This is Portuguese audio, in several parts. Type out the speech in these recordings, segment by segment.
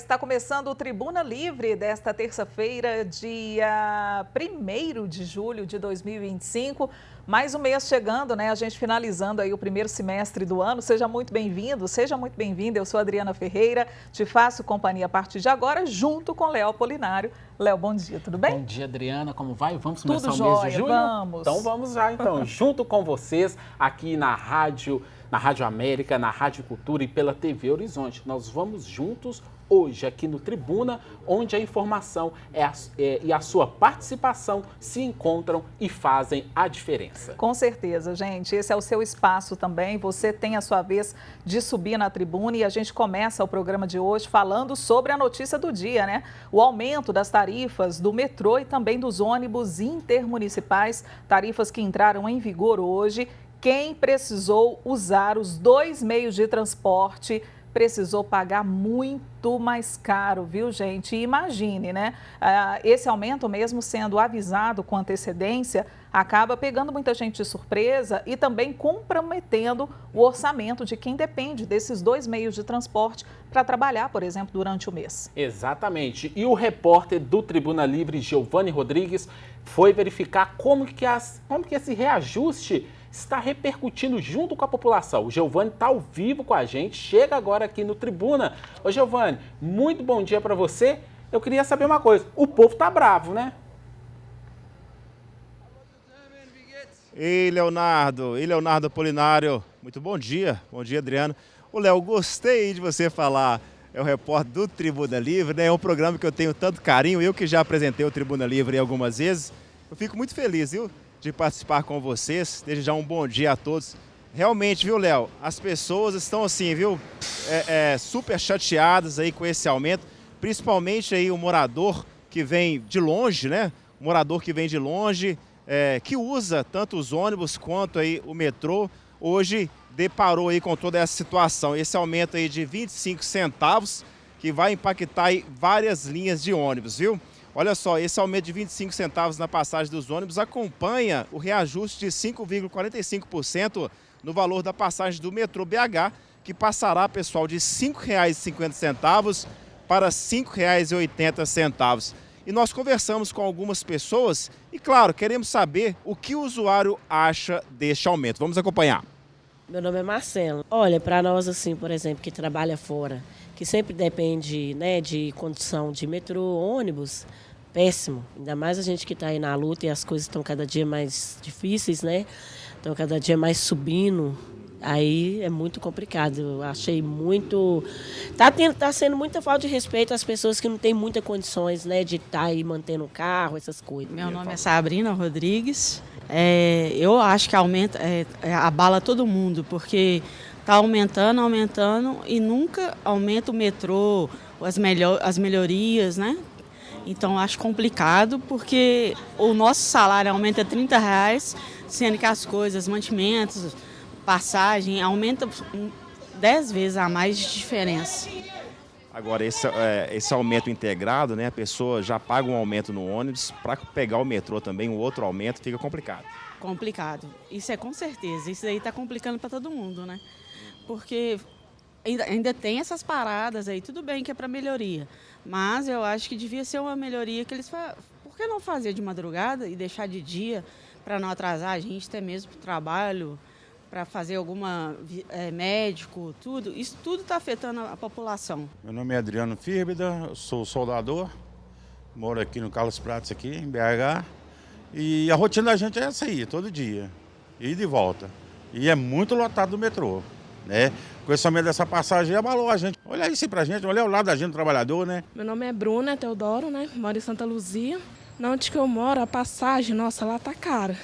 está começando o Tribuna Livre desta terça-feira, dia 1º de julho de 2025. Mais um mês chegando, né? A gente finalizando aí o primeiro semestre do ano. Seja muito bem-vindo, seja muito bem-vinda. Eu sou Adriana Ferreira, te faço companhia a partir de agora, junto com Léo Apolinário. Léo, bom dia, tudo bem? Bom dia, Adriana, como vai? Vamos começar Tudo o mês jóia, de julho? vamos. Então vamos lá, junto com vocês aqui na Rádio América, na Rádio Cultura e pela TV Horizonte. Nós vamos juntos hoje aqui no Tribuna, onde a informação e a sua participação se encontram e fazem a diferença. Com certeza, gente. Esse é o seu espaço também. Você tem a sua vez de subir na tribuna e a gente começa o programa de hoje falando sobre a notícia do dia, né? O aumento das tarifas do metrô e também dos ônibus intermunicipais, tarifas que entraram em vigor hoje. Quem precisou usar os dois meios de transporte precisou pagar muito mais caro, viu, gente? E imagine, né? Esse aumento, mesmo sendo avisado com antecedência, acaba pegando muita gente de surpresa e também comprometendo o orçamento de quem depende desses dois meios de transporte para trabalhar, por exemplo, durante o mês. Exatamente. E o repórter do Tribuna Livre, Giovanni Rodrigues, foi verificar como que esse reajuste está repercutindo junto com a população. O Giovanni está ao vivo com a gente, chega agora aqui no Tribuna. Ô Giovanni, muito bom dia para você. Eu queria saber uma coisa, o povo tá bravo, né? Ei, Leonardo Apolinário, muito bom dia Adriano. Ô Léo, gostei de você falar, é o repórter do Tribuna Livre, né? É um programa que eu tenho tanto carinho, eu que já apresentei o Tribuna Livre algumas vezes. Eu fico muito feliz, viu, de participar com vocês. Desde já um bom dia a todos. Realmente, viu, Léo, as pessoas estão assim, viu, super chateadas aí com esse aumento, principalmente aí o morador que vem de longe, né? O morador que vem de longe, que usa tanto os ônibus quanto aí o metrô, hoje deparou aí com toda essa situação, esse aumento aí de 25 centavos, que vai impactar aí várias linhas de ônibus, viu? Olha só, esse aumento de 25 centavos na passagem dos ônibus acompanha o reajuste de 5,45% no valor da passagem do metrô BH, que passará, pessoal, de R$ 5,50 para R$ 5,80. E nós conversamos com algumas pessoas e, claro, queremos saber o que o usuário acha deste aumento. Vamos acompanhar. Meu nome é Marcelo. Olha, para nós, assim, por exemplo, que trabalha fora, que sempre depende, né, de condição de metrô, ônibus, péssimo. Ainda mais a gente que está aí na luta e as coisas estão cada dia mais difíceis, né? Estão cada dia mais subindo. Aí é muito complicado. Eu achei muito... Tá sendo muita falta de respeito às pessoas que não têm muitas condições, né, de estar aí mantendo o carro, essas coisas. Meu nome é Sabrina Rodrigues. Eu acho que abala todo mundo, porque está aumentando e nunca aumenta o metrô, as melhorias, né? Então acho complicado, porque o nosso salário aumenta R$30, sendo que as coisas, mantimentos, passagem, aumenta 10 vezes a mais de diferença. Agora, esse aumento integrado, né? A pessoa já paga um aumento no ônibus, para pegar o metrô também, um outro aumento, fica complicado. Complicado. Isso é com certeza. Isso aí está complicando para todo mundo, né? Porque ainda tem essas paradas aí, tudo bem que é para melhoria, mas eu acho que devia ser uma melhoria que eles fazem. Por que não fazer de madrugada e deixar de dia para não atrasar a gente até mesmo para o trabalho, para fazer alguma médico, tudo? Isso tudo está afetando a população. Meu nome é Adriano Fírbida, sou soldador, moro aqui no Carlos Prates, aqui em BH, e a rotina da gente é essa aí, todo dia, ir e de volta. E é muito lotado o metrô, né? Com esse aumento dessa passagem, abalou a gente. Olha isso pra gente, olha o lado da gente, do trabalhador, né? Meu nome é Bruna Teodoro, né? Moro em Santa Luzia. Na onde que eu moro, a passagem, nossa, lá tá cara.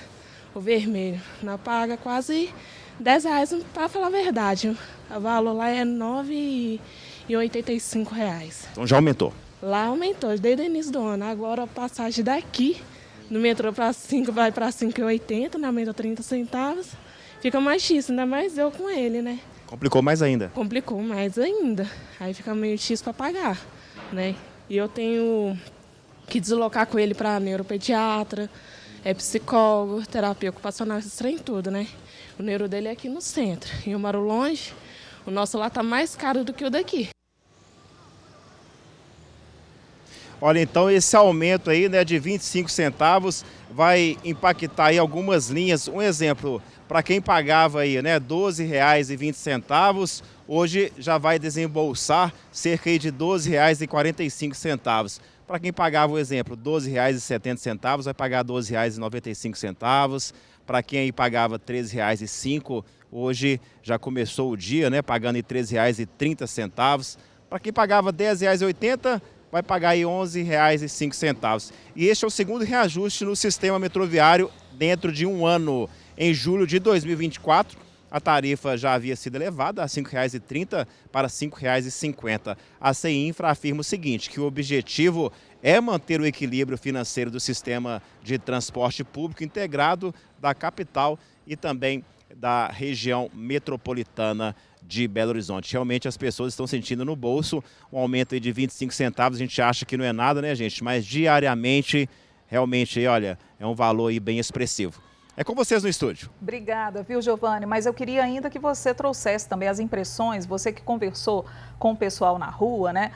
O vermelho, na paga quase R$10, para falar a verdade. O valor lá é R$ 9,85. Então já aumentou? Lá aumentou, desde o início do ano. Agora a passagem daqui, no metrô para 5, vai para 5,80, né? Aumenta 30 centavos. Fica mais X, ainda mais eu com ele, né? Complicou mais ainda? Complicou mais ainda. Aí fica meio X para pagar, né? E eu tenho que deslocar com ele para neuropediatra, psicólogo, terapia ocupacional, esse trem tudo, né? O neuro dele é aqui no centro. E eu moro longe, o nosso lá tá mais caro do que o daqui. Olha, então esse aumento aí, né, de 25 centavos vai impactar aí algumas linhas. Um exemplo, para quem pagava aí, né, R$ 12,20, hoje já vai desembolsar cerca aí de R$ 12,45. Para quem pagava, o exemplo, R$ 12,70, vai pagar R$ 12,95. Para quem aí pagava R$ 13,05, hoje já começou o dia, né, pagando R$ 13,30. Para quem pagava R$ 10,80, vai pagar aí R$ 11,05. E este é o segundo reajuste no sistema metroviário dentro de um ano. Em julho de 2024, a tarifa já havia sido elevada a R$ 5,30 para R$ 5,50. A CI Infra afirma o seguinte, que o objetivo é manter o equilíbrio financeiro do sistema de transporte público integrado da capital e também da região metropolitana de Belo Horizonte. Realmente as pessoas estão sentindo no bolso um aumento aí de 25 centavos. A gente acha que não é nada, né, gente? Mas diariamente, realmente, olha, é um valor aí bem expressivo. É com vocês no estúdio. Obrigada, viu, Giovani? Mas eu queria ainda que você trouxesse também as impressões, você que conversou com o pessoal na rua, né?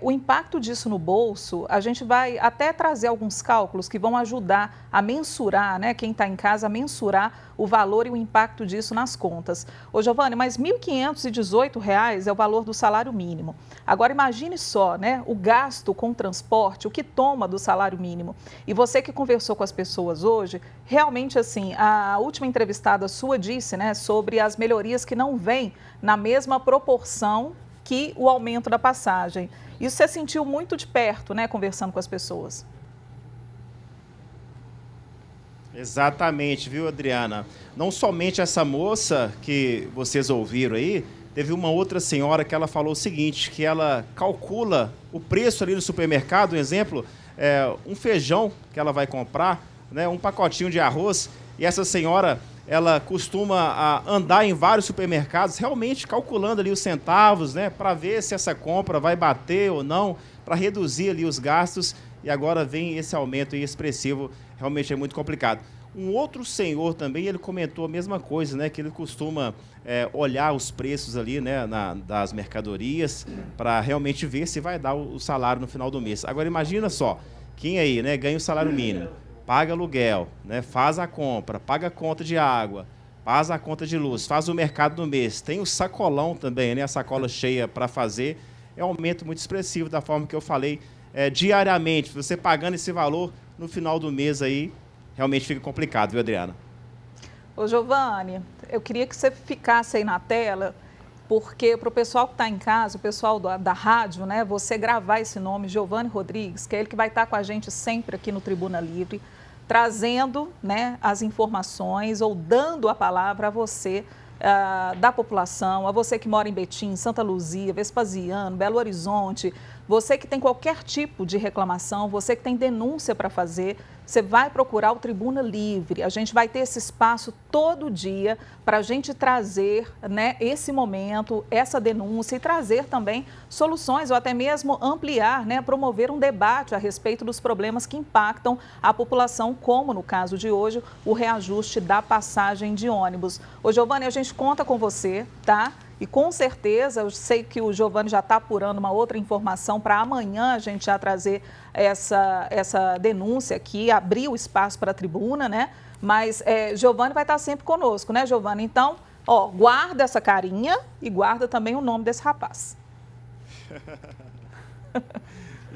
O impacto disso no bolso, a gente vai até trazer alguns cálculos que vão ajudar a mensurar, né? Quem está em casa, a mensurar o valor e o impacto disso nas contas. Ô, Giovani, mas R$ 1.518 é o valor do salário mínimo. Agora imagine só, né? O gasto com transporte, o que toma do salário mínimo. E você que conversou com as pessoas hoje, realmente assim, a última entrevistada sua disse, né, sobre as melhorias que não vêm na mesma proporção que o aumento da passagem. Isso você sentiu muito de perto, né, conversando com as pessoas. Exatamente, viu, Adriana? Não somente essa moça que vocês ouviram aí, teve uma outra senhora que ela falou o seguinte, que ela calcula o preço ali no supermercado, um exemplo, um feijão que ela vai comprar, né, um pacotinho de arroz, e essa senhora, ela costuma andar em vários supermercados, realmente calculando ali os centavos, né, para ver se essa compra vai bater ou não, para reduzir ali os gastos, e agora vem esse aumento aí expressivo, realmente é muito complicado. Um outro senhor também, ele comentou a mesma coisa, né, que ele costuma olhar os preços ali, né, das mercadorias, para realmente ver se vai dar o salário no final do mês. Agora imagina só, quem aí, né, ganha o salário mínimo, paga aluguel, né, faz a compra, paga a conta de água, faz a conta de luz, faz o mercado do mês, tem o sacolão também, né, a sacola cheia para fazer, é um aumento muito expressivo da forma que eu falei, diariamente, você pagando esse valor no final do mês aí, realmente fica complicado, viu, Adriana? Ô, Giovani, eu queria que você ficasse aí na tela, porque para o pessoal que está em casa, o pessoal da rádio, né, você gravar esse nome, Giovani Rodrigues, que é ele que vai estar com a gente sempre aqui no Tribuna Livre, trazendo, né, as informações ou dando a palavra a você, da população, a você que mora em Betim, Santa Luzia, Vespasiano, Belo Horizonte, você que tem qualquer tipo de reclamação, você que tem denúncia para fazer, você vai procurar o Tribuna Livre. A gente vai ter esse espaço todo dia para a gente trazer, né, esse momento, essa denúncia e trazer também soluções ou até mesmo ampliar, né, promover um debate a respeito dos problemas que impactam a população, como no caso de hoje, o reajuste da passagem de ônibus. Ô, Giovani, a gente conta com você, tá? E com certeza, eu sei que o Giovani já está apurando uma outra informação para amanhã a gente já trazer essa denúncia aqui, abrir o espaço para a tribuna, né? Mas Giovani vai estar sempre conosco, né, Giovani? Então, ó, guarda essa carinha e guarda também o nome desse rapaz.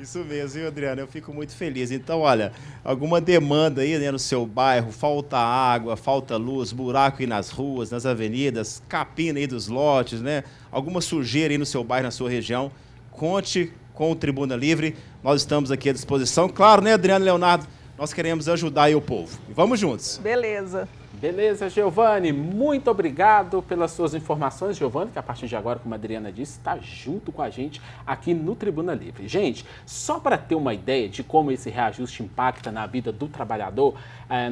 Isso mesmo, viu, Adriana? Eu fico muito feliz. Então, olha, alguma demanda aí, né, no seu bairro, falta água, falta luz, buraco aí nas ruas, nas avenidas, capina aí dos lotes, né? Alguma sujeira aí no seu bairro, na sua região, conte com o Tribuna Livre. Nós estamos aqui à disposição. Claro, né, Adriana e Leonardo? Nós queremos ajudar aí o povo. E vamos juntos. Beleza. Beleza, Giovani, muito obrigado pelas suas informações. Giovani, que a partir de agora, como a Adriana disse, está junto com a gente aqui no Tribuna Livre. Gente, só para ter uma ideia de como esse reajuste impacta na vida do trabalhador,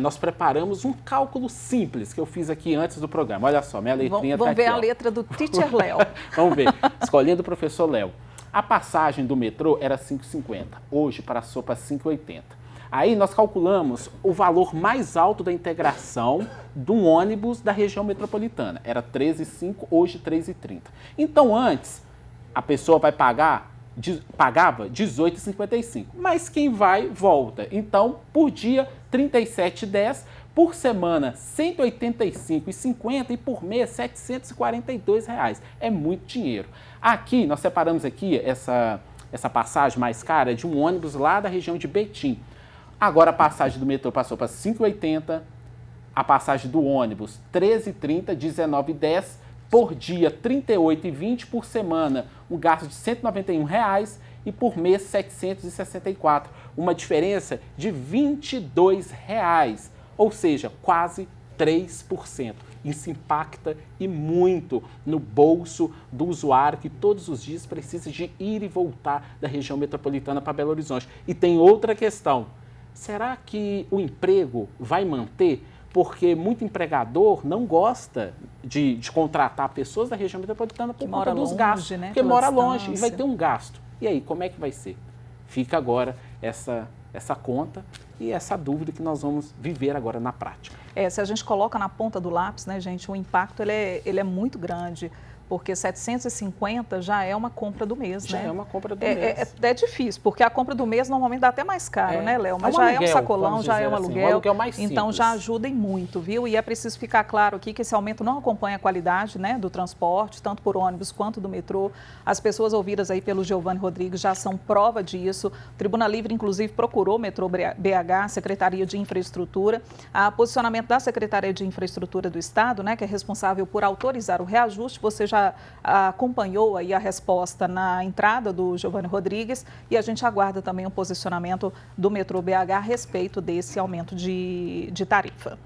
nós preparamos um cálculo simples que eu fiz aqui antes do programa. Olha só, minha letrinha está aqui. Vamos ver a letra do Teacher Léo. Vamos ver, escolhendo o professor Léo. A passagem do metrô era R$ 5,50, hoje passou para R$ 5,80. Aí nós calculamos o valor mais alto da integração de um ônibus da região metropolitana. Era R$ 13,05, hoje R$ 13,30. Então antes, a pessoa vai pagar pagava R$ 18,55. Mas quem vai, volta. Então, por dia, R$ 37,10. Por semana, R$ 185,50 e por mês, R$ 742. É muito dinheiro. Aqui, nós separamos aqui essa passagem mais cara de um ônibus lá da região de Betim. Agora a passagem do metrô passou para R$ 5,80, a passagem do ônibus R$ 13,30, R$ 19,10, por dia R$ 38,20, por semana um gasto de R$ 191 e por mês R$ 764, uma diferença de R$ 22, ou seja, quase 3%. Isso impacta e muito no bolso do usuário que todos os dias precisa de ir e voltar da região metropolitana para Belo Horizonte. E tem outra questão. Será que o emprego vai manter? Porque muito empregador não gosta de contratar pessoas da região metropolitana por conta dos gastos. Né? Porque mora longe e vai ter um gasto. E aí, como é que vai ser? Fica agora essa conta e essa dúvida que nós vamos viver agora na prática. Se a gente coloca na ponta do lápis, né, gente, o impacto ele é muito grande. Porque 750 já é uma compra do mês, já né? Já é uma compra do mês. É difícil, porque a compra do mês normalmente dá até mais caro, né, Léo? Mas já é um sacolão, já é um aluguel. Um aluguel mais simples. Então já ajudem muito, viu? E é preciso ficar claro aqui que esse aumento não acompanha a qualidade, né, do transporte, tanto por ônibus quanto do metrô. As pessoas ouvidas aí pelo Giovani Rodrigues já são prova disso. O Tribuna Livre, inclusive, procurou o metrô BH, Secretaria de Infraestrutura. O posicionamento da Secretaria de Infraestrutura do Estado, né, que é responsável por autorizar o reajuste, você já acompanhou aí a resposta na entrada do Giovani Rodrigues e a gente aguarda também o posicionamento do metrô BH a respeito desse aumento de tarifa.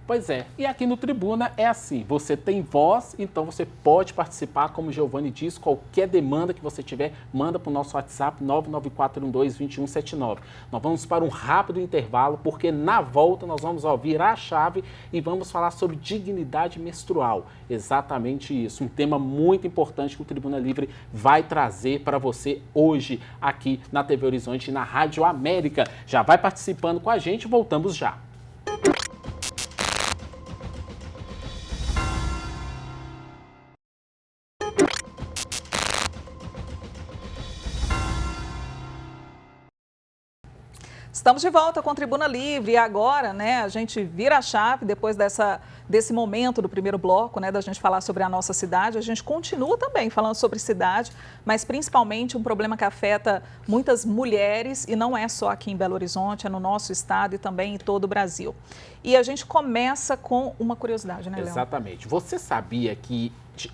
Pois é, e aqui no Tribuna é assim, você tem voz, então você pode participar, como o Giovani diz, qualquer demanda que você tiver, manda para o nosso WhatsApp 99412-2179. Nós vamos para um rápido intervalo, porque na volta nós vamos virar a chave e vamos falar sobre dignidade menstrual. Exatamente isso, um tema muito importante que o Tribuna Livre vai trazer para você hoje aqui na TV Horizonte e na Rádio América. Já vai participando com a gente, voltamos já. Estamos de volta com Tribuna Livre e agora, né, a gente vira a chave depois desse momento do primeiro bloco, né, da gente falar sobre a nossa cidade. A gente continua também falando sobre cidade, mas principalmente um problema que afeta muitas mulheres e não é só aqui em Belo Horizonte, é no nosso estado e também em todo o Brasil. E a gente começa com uma curiosidade, né, Léo? Exatamente. Você sabia que de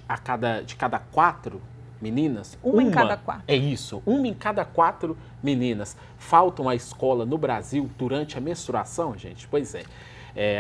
cada 4 meninas, uma em cada 4. É isso, uma em cada 4 meninas faltam à escola no Brasil durante a menstruação, gente? Pois é.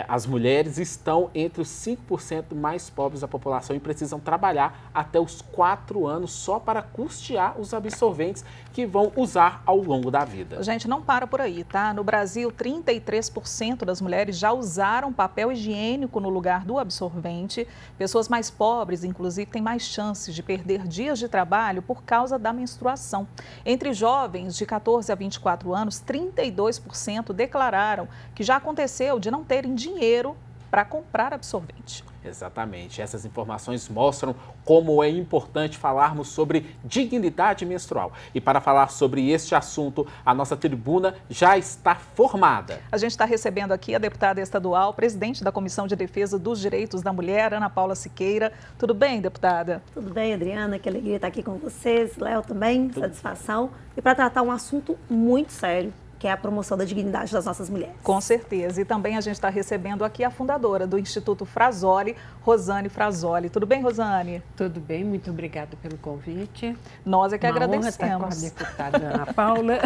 As mulheres estão entre os 5% mais pobres da população e precisam trabalhar até os 4 anos só para custear os absorventes que vão usar ao longo da vida. Gente, não para por aí, tá? No Brasil, 33% das mulheres já usaram papel higiênico no lugar do absorvente. Pessoas mais pobres, inclusive, têm mais chances de perder dias de trabalho por causa da menstruação. Entre jovens de 14 a 24 anos, 32% declararam que já aconteceu de não terem dinheiro para comprar absorvente. Exatamente. Essas informações mostram como é importante falarmos sobre dignidade menstrual. E para falar sobre este assunto, a nossa tribuna já está formada. A gente está recebendo aqui a deputada estadual, presidente da Comissão de Defesa dos Direitos da Mulher, Ana Paula Siqueira. Tudo bem, deputada? Tudo bem, Adriana. Que alegria estar aqui com vocês. Léo também, satisfação. E para tratar um assunto muito sério, que é a promoção da dignidade das nossas mulheres. Com certeza. E também a gente está recebendo aqui a fundadora do Instituto Frazoli, Rosane Frazoli. Tudo bem, Rosane? Tudo bem, muito obrigada pelo convite. Nós é que agradecemos. Estar com a deputada Ana Paula.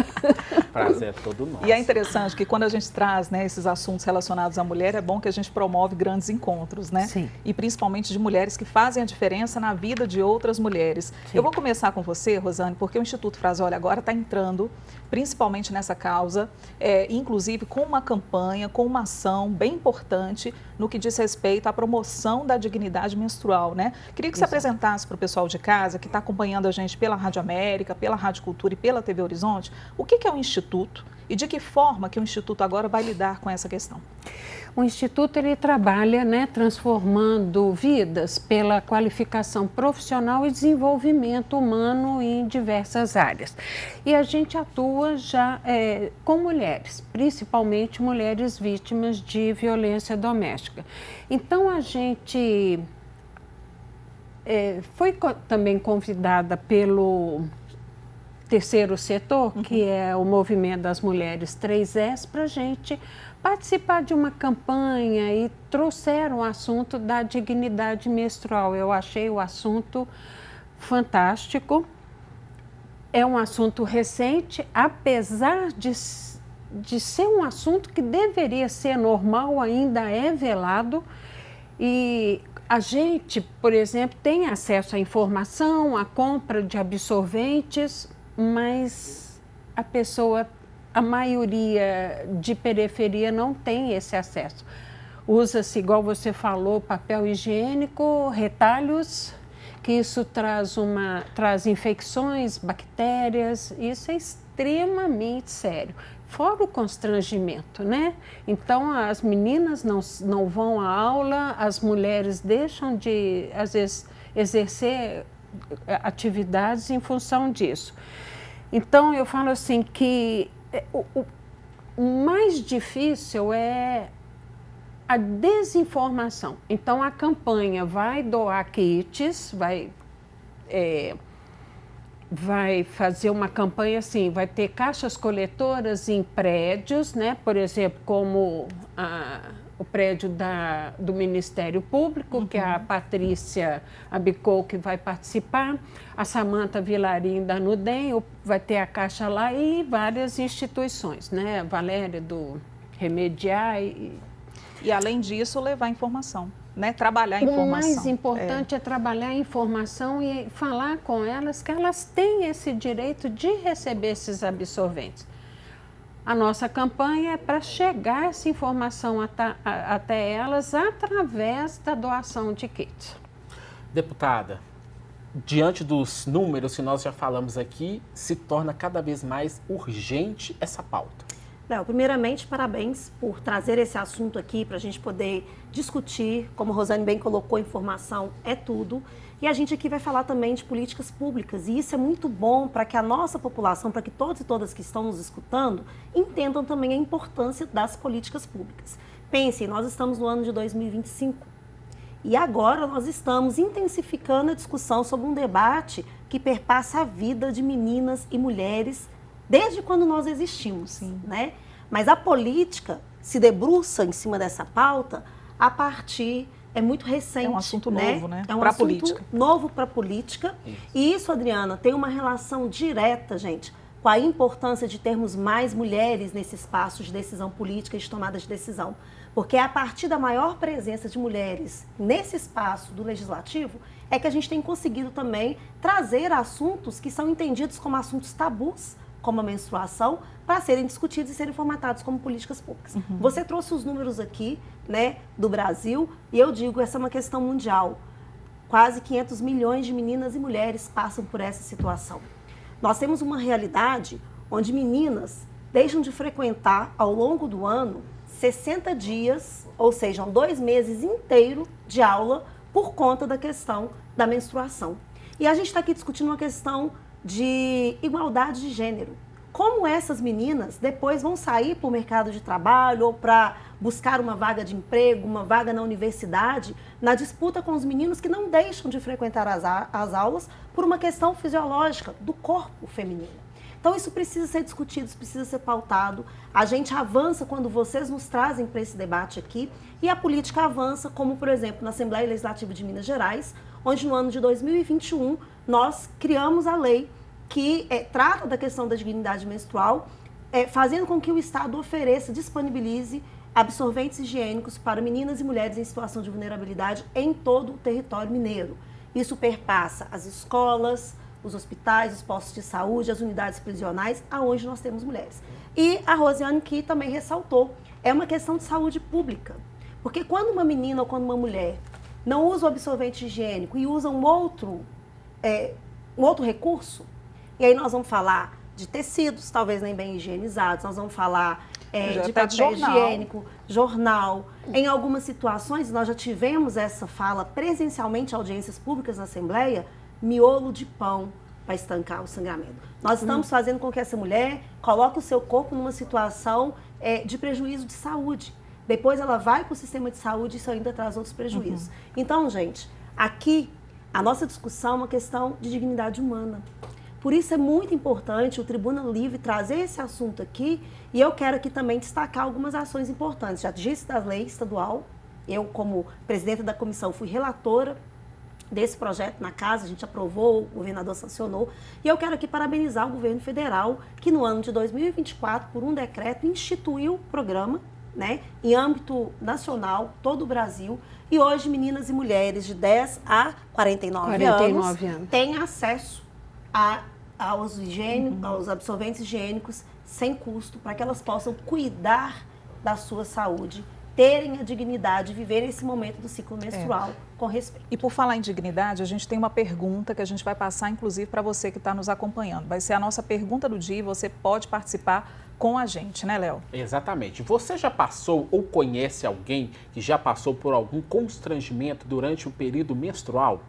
Prazer é todo nosso. E é interessante que quando a gente traz, né, esses assuntos relacionados à mulher, é bom que a gente promove grandes encontros, né? Sim. E principalmente de mulheres que fazem a diferença na vida de outras mulheres. Sim. Eu vou começar com você, Rosane, porque o Instituto Frazoli agora está entrando principalmente nessa causa, inclusive com uma campanha, com uma ação bem importante no que diz respeito à promoção da dignidade menstrual, né? Queria que você apresentasse para o pessoal de casa, que está acompanhando a gente pela Rádio América, pela Rádio Cultura e pela TV Horizonte, o que é o Instituto e de que forma que o Instituto agora vai lidar com essa questão? O Instituto ele trabalha, né, transformando vidas pela qualificação profissional e desenvolvimento humano em diversas áreas. E a gente atua já com mulheres, principalmente mulheres vítimas de violência doméstica. Então a gente foi também convidada pelo terceiro setor, que é o Movimento das Mulheres 3S, para a gente participar de uma campanha e trouxeram o assunto da dignidade menstrual. Eu achei o assunto fantástico. É um assunto recente, apesar de ser um assunto que deveria ser normal, ainda é velado. E a gente, por exemplo, tem acesso à informação, à compra de absorventes, mas a maioria de periferia não tem esse acesso. Usa-se, igual você falou, papel higiênico, retalhos, que isso traz infecções, bactérias, isso é extremamente sério. Fora o constrangimento, né? Então, as meninas não vão à aula, as mulheres deixam de, às vezes, exercer atividades em função disso. Então, eu falo assim que o mais difícil é a desinformação. Então, a campanha vai doar kits, vai fazer uma campanha assim, vai ter caixas coletoras em prédios, né? Por exemplo, como o prédio do Ministério Público, que a Patrícia Abicou que vai participar, a Samanta Vilarim da Nudem, vai ter a caixa lá e várias instituições, né? A Valéria do Remediar E além disso, levar informação, né? Trabalhar a informação. O mais importante é trabalhar a informação e falar com elas que elas têm esse direito de receber esses absorventes. A nossa campanha é para chegar essa informação até elas através da doação de kits. Deputada, diante dos números que nós já falamos aqui, se torna cada vez mais urgente essa pauta. Léo, primeiramente, parabéns por trazer esse assunto aqui para a gente poder discutir. Como a Rosane bem colocou, informação é tudo. E a gente aqui vai falar também de políticas públicas. E isso é muito bom para que a nossa população, para que todos e todas que estão nos escutando, entendam também a importância das políticas públicas. Pensem, nós estamos no ano de 2025. E agora nós estamos intensificando a discussão sobre um debate que perpassa a vida de meninas e mulheres desde quando nós existimos, né? Mas a política se debruça em cima dessa pauta a partir, é muito recente. É um assunto novo, né? É um pra assunto política. novo para a política. E isso, Adriana, tem uma relação direta, gente, com a importância de termos mais mulheres nesse espaço de decisão política e de tomada de decisão. Porque é a partir da maior presença de mulheres nesse espaço do legislativo é que a gente tem conseguido também trazer assuntos que são entendidos como assuntos tabus, como a menstruação, para serem discutidos e serem formatados como políticas públicas. Você trouxe os números aqui, né, do Brasil, e eu digo, essa é uma questão mundial. Quase 500 milhões de meninas e mulheres passam por essa situação. Nós temos uma realidade onde meninas deixam de frequentar, ao longo do ano, 60 dias, ou seja, 2 meses inteiros de aula, por conta da questão da menstruação. E a gente está aqui discutindo uma questão de igualdade de gênero. Como essas meninas depois vão sair para o mercado de trabalho ou para buscar uma vaga de emprego, uma vaga na universidade, na disputa com os meninos que não deixam de frequentar as aulas por uma questão fisiológica do corpo feminino. Então isso precisa ser discutido, isso precisa ser pautado. A gente avança quando vocês nos trazem para esse debate aqui e a política avança, como por exemplo na Assembleia Legislativa de Minas Gerais, onde no ano de 2021 nós criamos a lei que trata da questão da dignidade menstrual, fazendo com que o Estado ofereça, disponibilize absorventes higiênicos para meninas e mulheres em situação de vulnerabilidade em todo o território mineiro. Isso perpassa as escolas, os hospitais, os postos de saúde, as unidades prisionais, aonde nós temos mulheres. E a Rosiane que também ressaltou, é uma questão de saúde pública. Porque quando uma menina ou quando uma mulher não usa o absorvente higiênico e usa um outro recurso, e aí nós vamos falar de tecidos, talvez nem bem higienizados, nós vamos falar de até papel jornal. higiênico, jornal. Em algumas situações, nós já tivemos essa fala presencialmente, audiências públicas na Assembleia, miolo de pão para estancar o sangramento. Nós estamos fazendo com que essa mulher coloque o seu corpo numa situação de prejuízo de saúde. Depois ela vai para o sistema de saúde e isso ainda traz outros prejuízos. Então, gente, aqui a nossa discussão é uma questão de dignidade humana. Por isso é muito importante o Tribuna Livre trazer esse assunto aqui e eu quero aqui também destacar algumas ações importantes. Já disse da lei estadual, eu como presidenta da comissão fui relatora desse projeto na casa, a gente aprovou, o governador sancionou, e eu quero aqui parabenizar o governo federal que no ano de 2024, por um decreto, instituiu o programa, né, em âmbito nacional, todo o Brasil, e hoje meninas e mulheres de 10 a 49 anos têm acesso aos absorventes higiênicos sem custo, para que elas possam cuidar da sua saúde, terem a dignidade de viver esse momento do ciclo menstrual com respeito. E por falar em dignidade, a gente tem uma pergunta que a gente vai passar, inclusive, para você que está nos acompanhando. Vai ser a nossa pergunta do dia e você pode participar com a gente, né, Léo? Exatamente. Você já passou ou conhece alguém que já passou por algum constrangimento durante o período menstrual?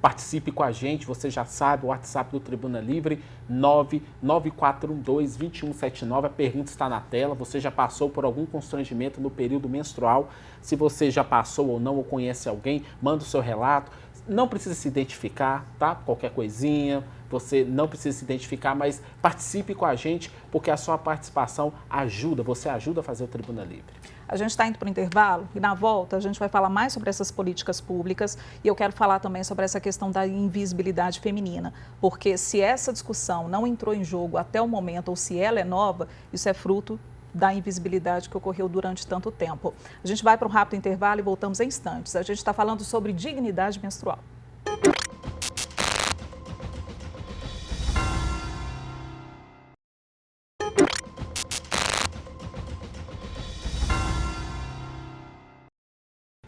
Participe com a gente, você já sabe, o WhatsApp do Tribuna Livre, 99412-2179, a pergunta está na tela. Você já passou por algum constrangimento no período menstrual? Se você já passou ou não, ou conhece alguém, manda o seu relato. Não precisa se identificar, tá? Qualquer coisinha, você não precisa se identificar, mas participe com a gente, porque a sua participação ajuda, você ajuda a fazer o Tribuna Livre. A gente está indo para o intervalo e na volta a gente vai falar mais sobre essas políticas públicas e eu quero falar também sobre essa questão da invisibilidade feminina, porque se essa discussão não entrou em jogo até o momento ou se ela é nova, isso é fruto da invisibilidade que ocorreu durante tanto tempo. A gente vai para um rápido intervalo e voltamos em instantes. A gente está falando sobre dignidade menstrual.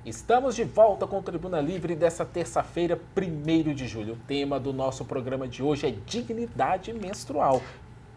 Estamos de volta com o Tribuna Livre dessa terça-feira, 1º de julho. O tema do nosso programa de hoje é dignidade menstrual.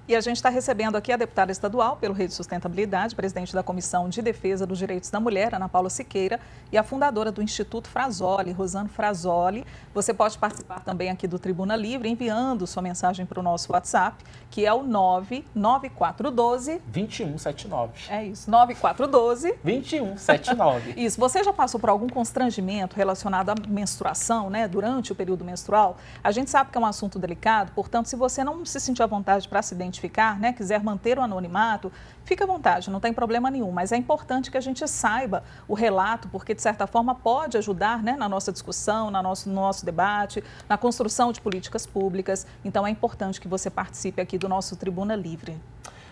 E a gente está recebendo aqui a deputada estadual pelo Rede Sustentabilidade, presidente da Comissão de Defesa dos Direitos da Mulher, Ana Paula Siqueira, e a fundadora do Instituto Frazoli, Rosane Frazoli. Você pode participar também aqui do Tribuna Livre enviando sua mensagem para o nosso WhatsApp, que é o 99412-2179. É isso, 9412-2179. Isso, você já passou por algum constrangimento relacionado à menstruação, né, durante o período menstrual? A gente sabe que é um assunto delicado, portanto, se você não se sentir à vontade para se identificar, né, quiser manter o anonimato, fica à vontade, não tem problema nenhum, mas é importante que a gente saiba o relato, porque de certa forma pode ajudar, né, na nossa discussão, no nosso debate, na construção de políticas públicas, então é importante que você participe aqui do nosso Tribuna Livre.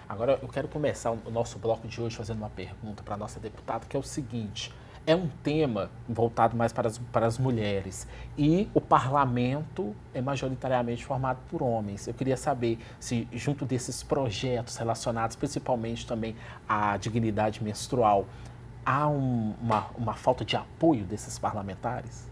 Agora eu quero começar o nosso bloco de hoje fazendo uma pergunta para a nossa deputada, que é o seguinte: é um tema voltado mais para as mulheres e o parlamento é majoritariamente formado por homens. Eu queria saber se, junto desses projetos relacionados principalmente também à dignidade menstrual, há uma falta de apoio desses parlamentares?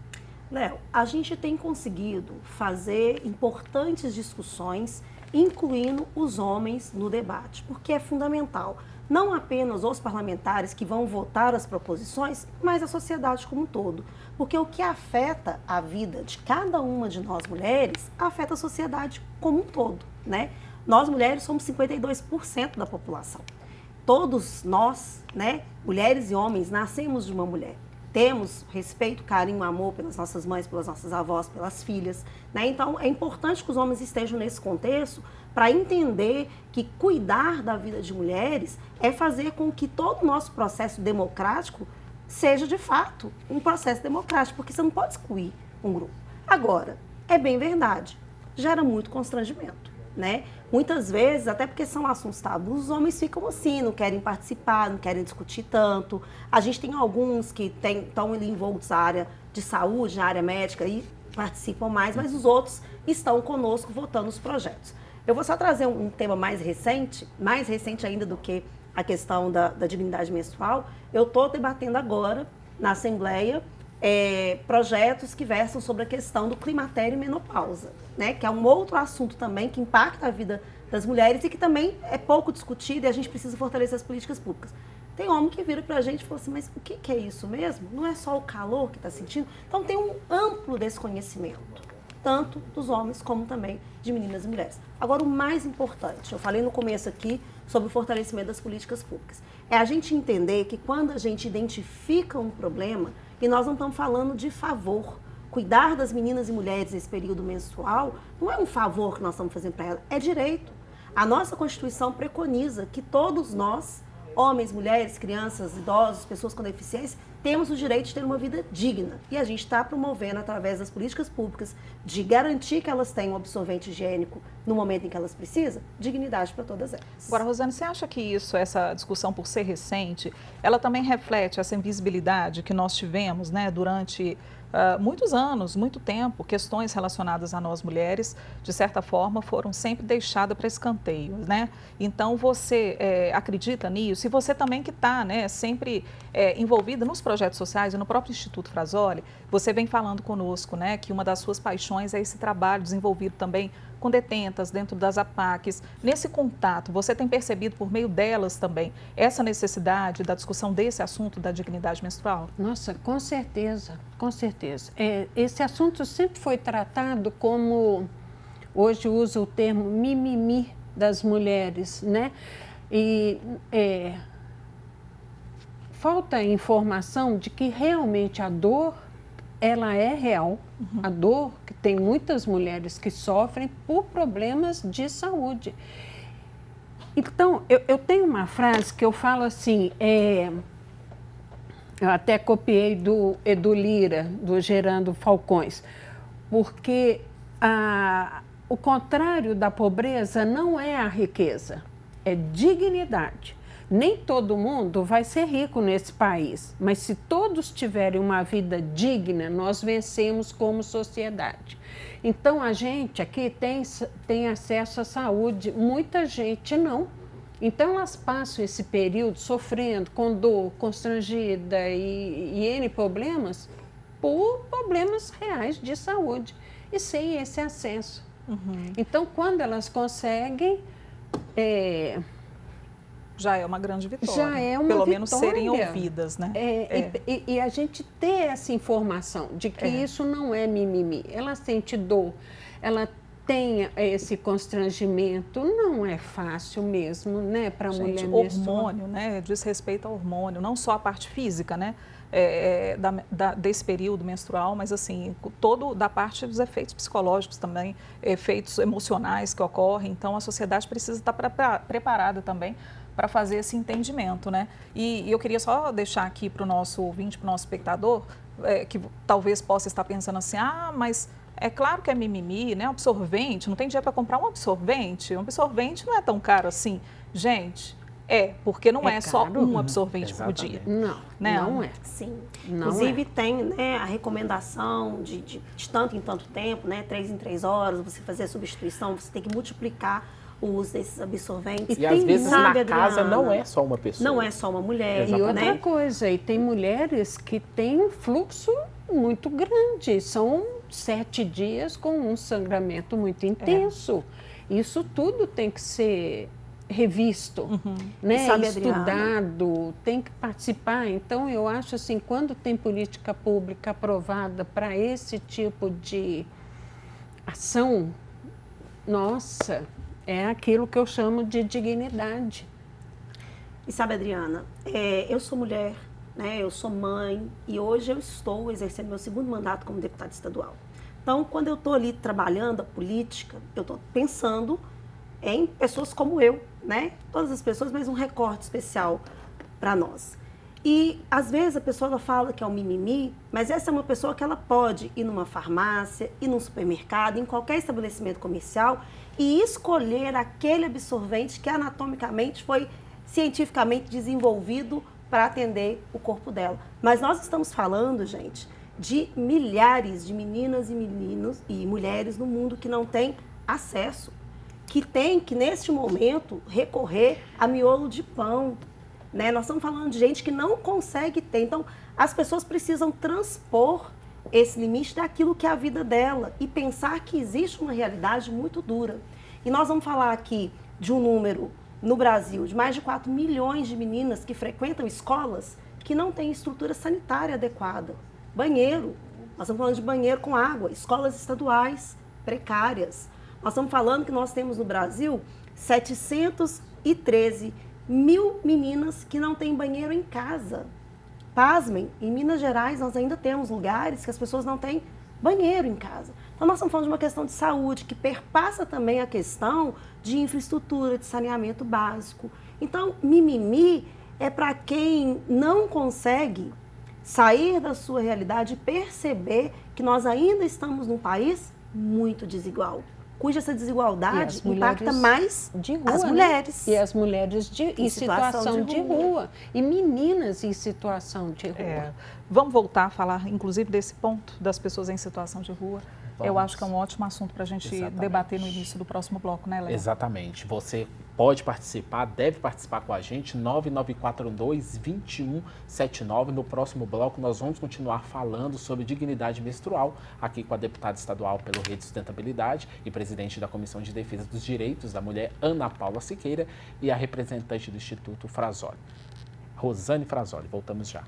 Léo, a gente tem conseguido fazer importantes discussões, incluindo os homens no debate, porque é fundamental. Não apenas os parlamentares que vão votar as proposições, mas a sociedade como um todo. Porque o que afeta a vida de cada uma de nós mulheres, afeta a sociedade como um todo, né? Nós mulheres somos 52% da população. Todos nós, né, mulheres e homens, nascemos de uma mulher. Temos respeito, carinho, amor pelas nossas mães, pelas nossas avós, pelas filhas, né? Então, é importante que os homens estejam nesse contexto para entender que cuidar da vida de mulheres é fazer com que todo o nosso processo democrático seja, de fato, um processo democrático, porque você não pode excluir um grupo. Agora, é bem verdade, gera muito constrangimento, né? Muitas vezes, até porque são assuntos tabus, os homens ficam assim, não querem participar, não querem discutir tanto. A gente tem alguns que estão envolvidos na área de saúde, na área médica, e participam mais, mas os outros estão conosco votando os projetos. Eu vou só trazer um tema mais recente ainda do que a questão da dignidade menstrual. Eu estou debatendo agora, na Assembleia, projetos que versam sobre a questão do climatério e menopausa, né? Que é um outro assunto também que impacta a vida das mulheres e que também é pouco discutido e a gente precisa fortalecer as políticas públicas. Tem homem que vira pra gente e fala assim, mas o que é isso mesmo? Não é só o calor que está sentindo? Então tem um amplo desconhecimento, tanto dos homens como também de meninas e mulheres. Agora, o mais importante, eu falei no começo aqui sobre o fortalecimento das políticas públicas, é a gente entender que quando a gente identifica um problema, e nós não estamos falando de favor, cuidar das meninas e mulheres nesse período menstrual não é um favor que nós estamos fazendo para elas, é direito. A nossa Constituição preconiza que todos nós, homens, mulheres, crianças, idosos, pessoas com deficiência, temos o direito de ter uma vida digna. E a gente está promovendo, através das políticas públicas, de garantir que elas tenham um absorvente higiênico no momento em que elas precisam, dignidade para todas elas. Agora, Rosane, você acha que isso, essa discussão por ser recente, ela também reflete essa invisibilidade que nós tivemos, né, durante muitos anos, muito tempo, questões relacionadas a nós mulheres, de certa forma, foram sempre deixadas para escanteio, né? Então, você acredita nisso? E você também que está, né, sempre envolvida nos projetos sociais e no próprio Instituto Frazoli, você vem falando conosco, né, que uma das suas paixões é esse trabalho desenvolvido também com detentas dentro das APACs. Nesse contato, você tem percebido por meio delas também essa necessidade da discussão desse assunto da dignidade menstrual? Nossa, com certeza, com certeza. Esse assunto sempre foi tratado como, hoje usa o termo mimimi das mulheres, né? E falta informação de que realmente a dor, ela é real, a dor que tem muitas mulheres que sofrem por problemas de saúde. Então, eu tenho uma frase que eu falo assim, eu até copiei do Edu Lira, do Gerando Falcões, porque o contrário da pobreza não é a riqueza, é dignidade. Nem todo mundo vai ser rico nesse país, mas se todos tiverem uma vida digna, nós vencemos como sociedade. Então, a gente aqui tem acesso à saúde, muita gente não. Então, elas passam esse período sofrendo, com dor, constrangida e N problemas, por problemas reais de saúde e sem esse acesso. Então, quando elas conseguem... já é uma grande vitória. Já é uma Pelo vitória. menos serem ouvidas, né? E a gente ter essa informação de que isso não é mimimi. Ela sente dor, ela tem esse constrangimento, não é fácil mesmo, né, para a mulher menstruar. Hormônio, né? Diz respeito ao hormônio, não só a parte física, né? Desse período menstrual, mas assim, todo da parte dos efeitos psicológicos também, efeitos emocionais que ocorrem. Então, a sociedade precisa estar preparada também para fazer esse entendimento, né? E eu queria só deixar aqui para o nosso ouvinte, para o nosso espectador, que talvez possa estar pensando assim, mas é claro que é mimimi, né? Absorvente, não tem dinheiro para comprar um absorvente não é tão caro assim. Gente, porque não é só um absorvente por dia. Não é. Sim. Não Inclusive tem, né, a recomendação de tanto em tanto tempo, né, 3 em 3 horas, você fazer a substituição, você tem que multiplicar o uso desses absorventes. E às vezes na casa não é só uma pessoa. Não é só uma mulher. E outra coisa, e tem mulheres que têm um fluxo muito grande, são 7 dias com um sangramento muito intenso. Isso tudo tem que ser revisto, né? Estudado, tem que participar. Então, eu acho assim, quando tem política pública aprovada para esse tipo de ação, nossa, é aquilo que eu chamo de dignidade. E sabe, Adriana, eu sou mulher, né? Eu sou mãe e hoje eu estou exercendo meu 2º mandato como deputada estadual. Então, quando eu estou ali trabalhando a política, eu estou pensando em pessoas como eu, né? Todas as pessoas, mas um recorte especial para nós. E, às vezes, a pessoa fala que é um mimimi, mas essa é uma pessoa que ela pode ir numa farmácia, ir num supermercado, em qualquer estabelecimento comercial e escolher aquele absorvente que anatomicamente foi cientificamente desenvolvido para atender o corpo dela. Mas nós estamos falando, gente, de milhares de meninas e meninos e mulheres no mundo que não têm acesso, que tem que, neste momento, recorrer a miolo de pão, né? Nós estamos falando de gente que não consegue ter. Então, as pessoas precisam transpor esse limite daquilo que é a vida dela e pensar que existe uma realidade muito dura. E nós vamos falar aqui de um número no Brasil de mais de 4 milhões de meninas que frequentam escolas que não têm estrutura sanitária adequada. Banheiro, nós estamos falando de banheiro com água, escolas estaduais precárias. Nós estamos falando que nós temos no Brasil 713 mil meninas que não têm banheiro em casa. Pasmem, em Minas Gerais nós ainda temos lugares que as pessoas não têm banheiro em casa. Então nós estamos falando de uma questão de saúde que perpassa também a questão de infraestrutura, de saneamento básico. Então, mimimi é para quem não consegue sair da sua realidade e perceber que nós ainda estamos num país muito desigual, cuja essa desigualdade impacta mais de rua, as mulheres. Né? E as mulheres em situação de rua. E meninas em situação de rua. Vamos voltar a falar, inclusive, desse ponto das pessoas em situação de rua. Vamos. Eu acho que é um ótimo assunto para a gente debater no início do próximo bloco, né, Léo? Exatamente. Você pode participar, deve participar com a gente, 9942-2179. No próximo bloco, nós vamos continuar falando sobre dignidade menstrual, aqui com a deputada estadual pelo Rede de Sustentabilidade e presidente da Comissão de Defesa dos Direitos da Mulher, Ana Paula Siqueira, e a representante do Instituto Frazoli, Rosane Frazoli. Voltamos já.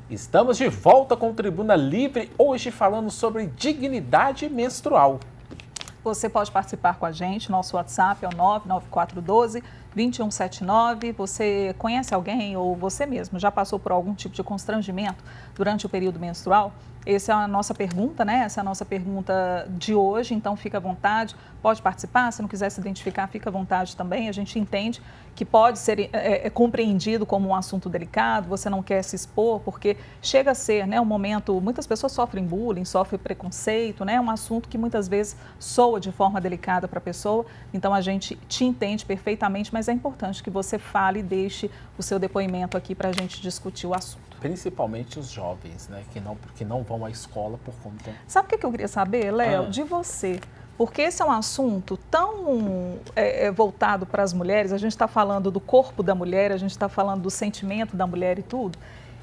Estamos de volta com o Tribuna Livre, hoje falando sobre dignidade menstrual. Você pode participar com a gente, nosso WhatsApp é o 99412-2179. Você conhece alguém ou você mesmo já passou por algum tipo de constrangimento durante o período menstrual? Essa é a nossa pergunta, né? Essa é a nossa pergunta de hoje, então fica à vontade, pode participar, se não quiser se identificar, fica à vontade também. A gente entende que pode ser compreendido como um assunto delicado, você não quer se expor, porque chega a ser, né, um momento, muitas pessoas sofrem bullying, sofrem preconceito, né? É um assunto que muitas vezes soa de forma delicada para a pessoa, então a gente te entende perfeitamente, mas é importante que você fale e deixe o seu depoimento aqui para a gente discutir o assunto. Principalmente os jovens, né, que não vão à escola por conta... Sabe o que eu queria saber, Léo? De você. Porque esse é um assunto tão voltado para as mulheres, a gente está falando do corpo da mulher, a gente está falando do sentimento da mulher e tudo.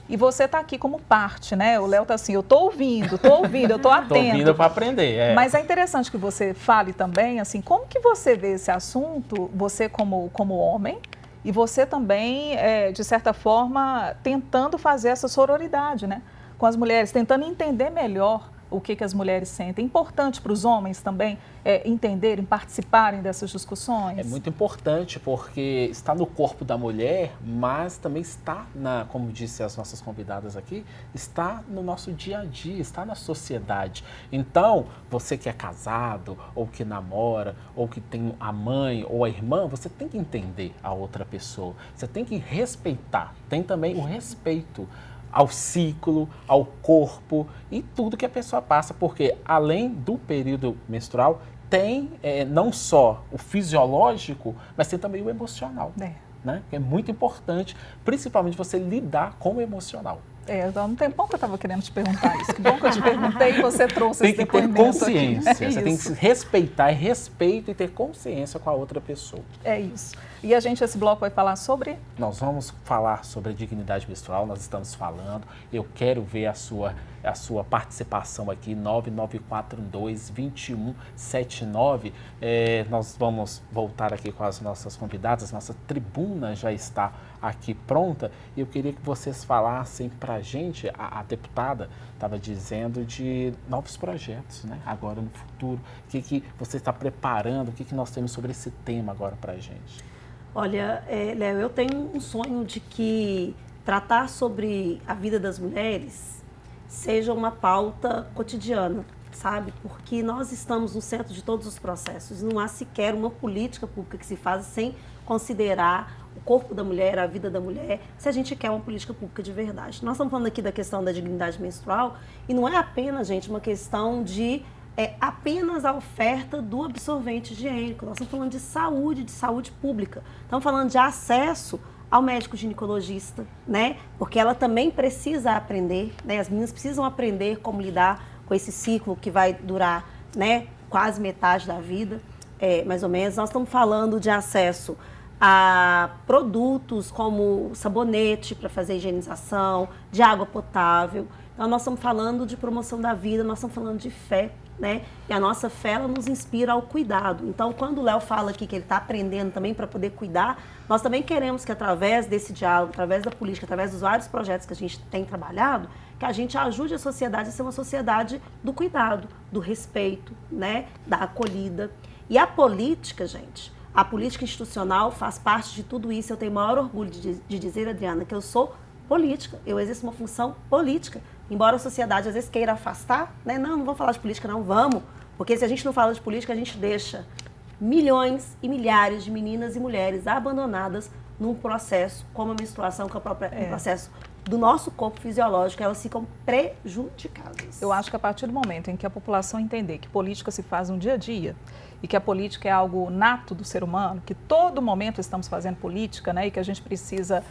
E você está aqui como parte, né? O Léo está assim, eu estou ouvindo, eu estou atento. Estou ouvindo para aprender, Mas é interessante que você fale também, assim, como que você vê esse assunto, você como homem, e você também, de certa forma, tentando fazer essa sororidade, né, com as mulheres, tentando entender melhor o que as mulheres sentem. É importante para os homens também entenderem, participarem dessas discussões? É muito importante porque está no corpo da mulher, mas também está, como disse as nossas convidadas aqui, está no nosso dia a dia, está na sociedade. Então, você que é casado, ou que namora, ou que tem a mãe ou a irmã, você tem que entender a outra pessoa, você tem que respeitar, tem também o respeito ao ciclo, ao corpo e tudo que a pessoa passa, porque além do período menstrual, tem não só o fisiológico, mas tem também o emocional, né? É muito importante, principalmente você lidar com o emocional. Então, não tem bom que eu estava querendo te perguntar isso. Que bom que eu te perguntei e você trouxe esse depoimento. Tem que ter consciência, você tem que se respeitar, respeito e ter consciência com a outra pessoa. É isso. E a gente, esse bloco vai falar sobre? Nós vamos falar sobre a dignidade menstrual, nós estamos falando. Eu quero ver a sua participação aqui, 9942-2179. Nós vamos voltar aqui com as nossas convidadas, nossa tribuna já está aqui pronta. E eu queria que vocês falassem para a gente, a deputada estava dizendo de novos projetos, né? Agora no futuro, o que você está preparando, o que nós temos sobre esse tema agora para a gente? Olha, Léo, eu tenho um sonho de que tratar sobre a vida das mulheres seja uma pauta cotidiana, sabe? Porque nós estamos no centro de todos os processos. Não há sequer uma política pública que se faz sem considerar o corpo da mulher, a vida da mulher, se a gente quer uma política pública de verdade. Nós estamos falando aqui da questão da dignidade menstrual e não é apenas, gente, uma questão de apenas a oferta do absorvente higiênico. Nós estamos falando de saúde pública. Estamos falando de acesso ao médico ginecologista, né? Porque ela também precisa aprender, né? As meninas precisam aprender como lidar com esse ciclo que vai durar, né, quase metade da vida, mais ou menos. Nós estamos falando de acesso a produtos como sabonete para fazer higienização, de água potável. Então, nós estamos falando de promoção da vida, nós estamos falando de fé, né? E a nossa fé, ela nos inspira ao cuidado. Então, quando o Léo fala aqui que ele está aprendendo também para poder cuidar, nós também queremos que através desse diálogo, através da política, através dos vários projetos que a gente tem trabalhado, que a gente ajude a sociedade a ser uma sociedade do cuidado, do respeito, né? Da acolhida. E a política, gente, a política institucional faz parte de tudo isso. Eu tenho o maior orgulho de dizer, Adriana, que eu sou política, eu exerço uma função política. Embora a sociedade às vezes queira afastar, né? Não vamos falar de política, não, vamos. Porque se a gente não fala de política, a gente deixa milhões e milhares de meninas e mulheres abandonadas num processo como a menstruação, que é o próprio processo do nosso corpo fisiológico, elas ficam prejudicadas. Eu acho que a partir do momento em que a população entender que política se faz no dia a dia e que a política é algo nato do ser humano, que todo momento estamos fazendo política, né, e que a gente precisa,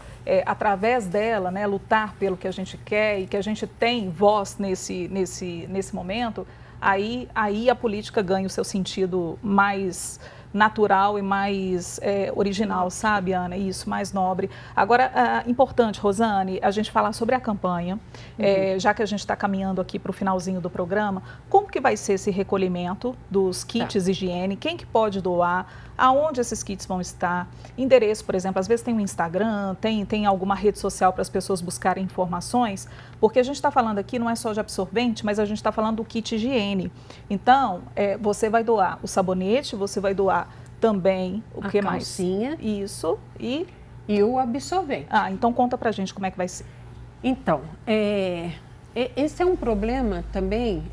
através dela, né, lutar pelo que a gente quer e que a gente tem voz nesse momento, aí a política ganha o seu sentido mais natural e mais original, sabe, Ana? Isso, mais nobre. Agora, importante, Rosane, a gente falar sobre a campanha, já que a gente está caminhando aqui para o finalzinho do programa, como que vai ser esse recolhimento dos kits de higiene? Quem que pode doar? Aonde esses kits vão estar? Endereço, por exemplo, às vezes tem um Instagram, tem alguma rede social para as pessoas buscarem informações, porque a gente está falando aqui não é só de absorvente, mas a gente está falando do kit higiene. Então, você vai doar o sabonete, você vai doar também o que mais? A calcinha. Isso. E o absorvente. Então conta pra gente como é que vai ser. Então, esse é um problema também,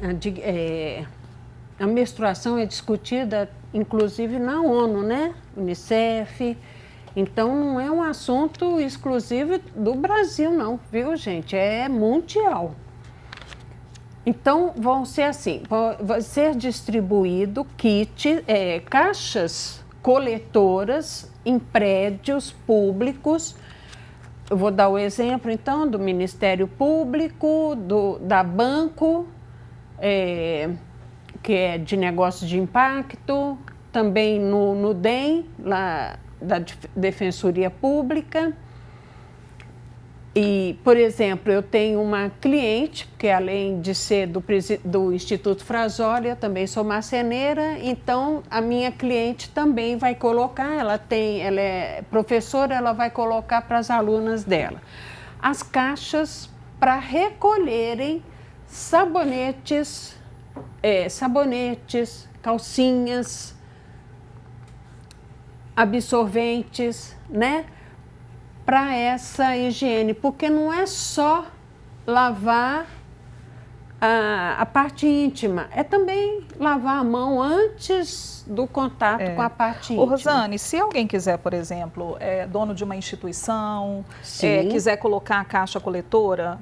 a menstruação é discutida inclusive na ONU, né? Unicef. Então, não é um assunto exclusivo do Brasil, não, viu, gente? É mundial. Então, vão ser assim, vai ser distribuído caixas coletoras em prédios públicos. Eu vou dar o exemplo, então, do Ministério Público, da Banco, que é de negócios de impacto, também no DEM, lá da Defensoria Pública. E, por exemplo, eu tenho uma cliente, que além de ser do Instituto Frazoli, eu também sou marceneira, então a minha cliente também vai colocar, ela é professora, ela vai colocar para as alunas dela as caixas para recolherem sabonetes, calcinhas, absorventes, né? Para essa higiene, porque não é só lavar a parte íntima, é também lavar a mão antes do contato com a parte íntima. Rosane, se alguém quiser, por exemplo, dono de uma instituição, Sim. Quiser colocar a caixa coletora,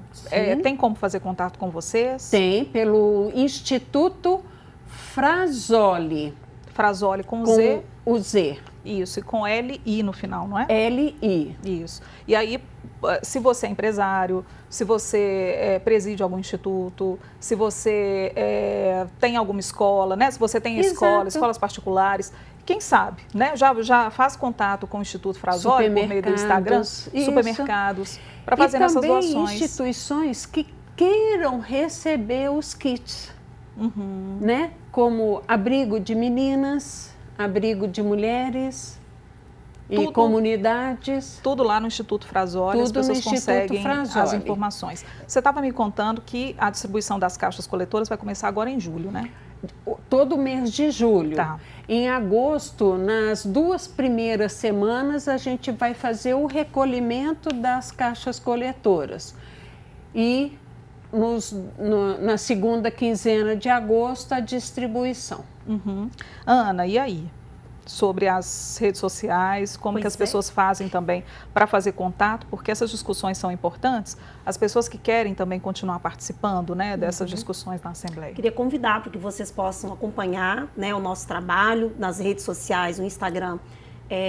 tem como fazer contato com vocês? Tem, pelo Instituto Frazoli. Frazoli com Z? O Z. Isso, e com L-I no final, não é? L-I. Isso. E aí, se você é empresário, se você preside algum instituto, se você tem alguma escola, né? Se você tem escolas particulares, quem sabe, né? Já faz contato com o Instituto Frazoli por meio do Instagram, supermercados, para fazer essas doações. E também instituições que queiram receber os kits, né? Como abrigo de meninas, abrigo de mulheres e comunidades. Tudo lá no Instituto Frazoli, as pessoas conseguem as informações. Você estava me contando que a distribuição das caixas coletoras vai começar agora em julho, né? Todo mês de julho. Tá. Em agosto, nas 2 primeiras semanas, a gente vai fazer o recolhimento das caixas coletoras. E na segunda quinzena de agosto, a distribuição. Ana, e aí? Sobre as redes sociais, como que as pessoas fazem também para fazer contato, porque essas discussões são importantes, as pessoas que querem também continuar participando, né, dessas discussões na Assembleia. Queria convidar para que vocês possam acompanhar, né, o nosso trabalho nas redes sociais, no Instagram.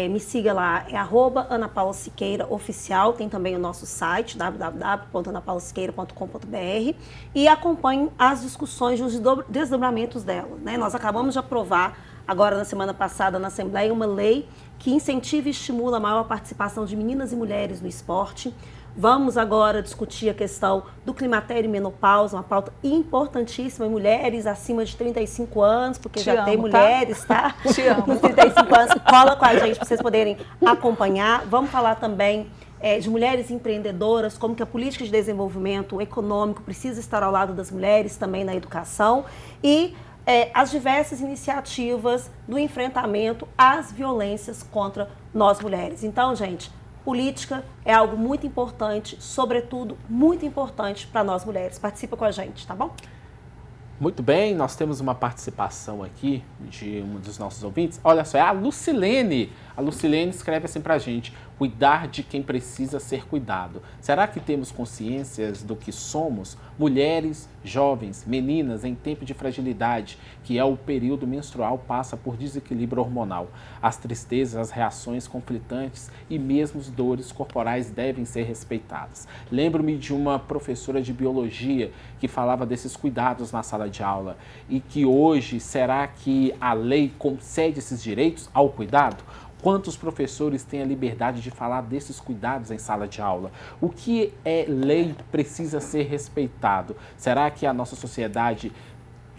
Me siga lá, é @AnaPaulaSiqueiraOficial, tem também o nosso site, www.anapaulasiqueira.com.br, e acompanhem as discussões e os desdobramentos dela, né? Nós acabamos de aprovar agora na semana passada na Assembleia, uma lei que incentiva e estimula a maior participação de meninas e mulheres no esporte. Vamos agora discutir a questão do climatério e menopausa, uma pauta importantíssima em mulheres acima de 35 anos, porque já tem mulheres, tá? Te amo. Nos 35 anos, cola com a gente para vocês poderem acompanhar. Vamos falar também de mulheres empreendedoras, como que a política de desenvolvimento econômico precisa estar ao lado das mulheres também na educação e as diversas iniciativas do enfrentamento às violências contra nós mulheres. Então, gente, política é algo muito importante, sobretudo muito importante para nós mulheres. Participa com a gente, tá bom? Muito bem, nós temos uma participação aqui de um dos nossos ouvintes. Olha só, é a Lucilene. A Lucilene escreve assim pra gente: cuidar de quem precisa ser cuidado. Será que temos consciências do que somos? Mulheres, jovens, meninas em tempo de fragilidade, que é o período menstrual, passa por desequilíbrio hormonal. As tristezas, as reações conflitantes e mesmo as dores corporais devem ser respeitadas. Lembro-me de uma professora de biologia que falava desses cuidados na sala de aula e que hoje, será que a lei concede esses direitos ao cuidado? Quantos professores têm a liberdade de falar desses cuidados em sala de aula? O que é lei precisa ser respeitado? Será que a nossa sociedade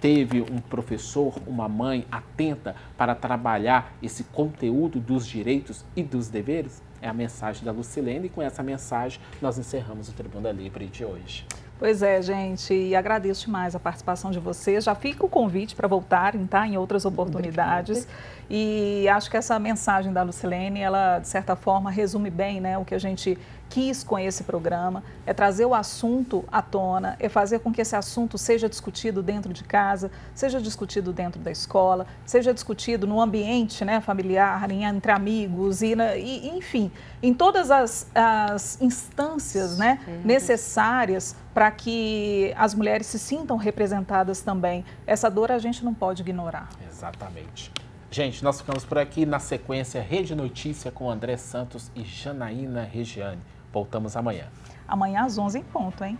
teve um professor, uma mãe atenta para trabalhar esse conteúdo dos direitos e dos deveres? É a mensagem da Lucilene e com essa mensagem nós encerramos o Tribuna Livre de hoje. Pois é, gente, e agradeço demais a participação de vocês. Já fica o convite para voltarem, tá? Em outras oportunidades. E acho que essa mensagem da Lucilene, ela, de certa forma, resume bem, né, o que a gente quis com esse programa, é trazer o assunto à tona, é fazer com que esse assunto seja discutido dentro de casa, seja discutido dentro da escola, seja discutido no ambiente, né, familiar, entre amigos, enfim, em todas as instâncias, né, necessárias para que as mulheres se sintam representadas também. Essa dor a gente não pode ignorar. Exatamente. Gente, nós ficamos por aqui. Na sequência, Rede Notícia com André Santos e Janaína Regiane. Voltamos amanhã. Amanhã às 11 em ponto, hein?